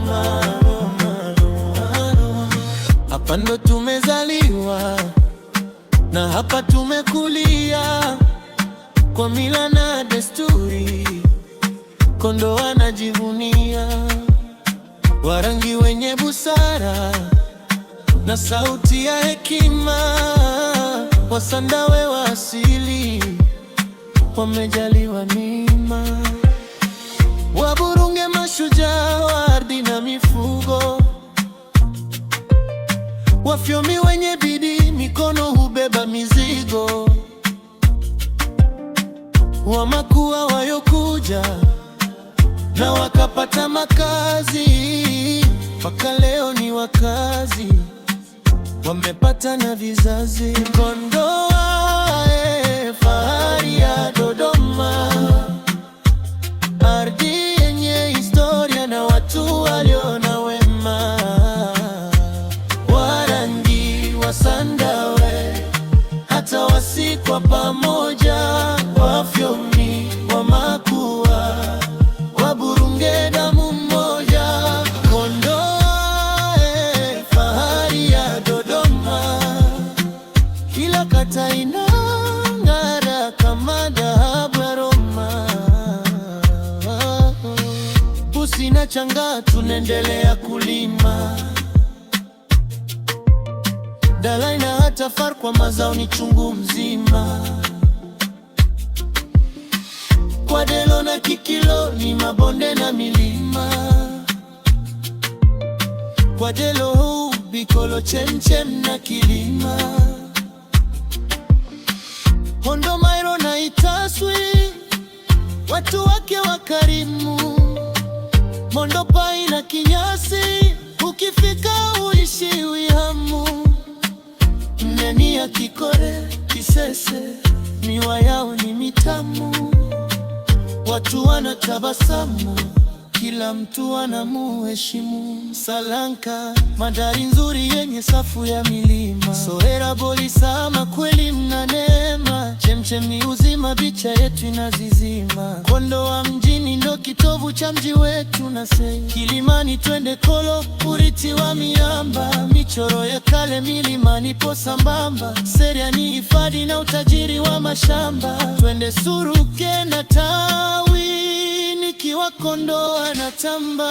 Roma, Roma, Roma. Hapa ndo tumezaliwa na hapa tumekulia, kwa mila na desturi Kondoa anajivunia. Warangi wenye busara na sauti ya hekima, Wasandawe wa asili wamejaliwa neema. Waburunge mashujaa wa ardhi na mifugo, Wafyomi wenye bidii, mikono hubeba mizigo. Wamakua wayokuja na wakapata makazi, mpaka leo ni wakazi, wamepata na vizazi. Kondoa, fahari ya Dodoma, ardhi yenye historia na watu waliona wema. Warangi, Wasandawe, hata Wasikwa pamoja, Wafyomi, Wamakua, Waburunge damu mmoja. Kondoa, fahari ya Dodoma, kila kata inang'ara kama dhahabu ya Roma. Busi na Chang'aa tunaendelea kulima, Dalai na hata Far kwa mazao ni chungu mzima. Kwa Delo na Kikilo ni mabonde na milima. Kwa Delo, Bikolo, Chemchem na kilima. Hondo, Mairo na Itaswi, watu wake wakarimu. Mondo, Pai na Kinyasi, ukifika uishiwi hamu. Mnyani ya Kikore, Kisese, miwa yao ni mitamu. Watu wanatabasamu, kila mtu anamuheshimu. Salanka, mandhari nzuri yenye safu ya milima. Sohera, Bolisama, kweli mna neema. Chemchem ni uzima, bicha yetu inazizima. Kondoa mjini ndo kitovu cha mji wetu na Kilimani twende Kolo, urithi wa miamba. Michoro ya kale milimani po sambamba. Seria ni hifadhi na utajiri wa mashamba. Twende Suruke na Tawi, nikiwa Kondoa na tamba.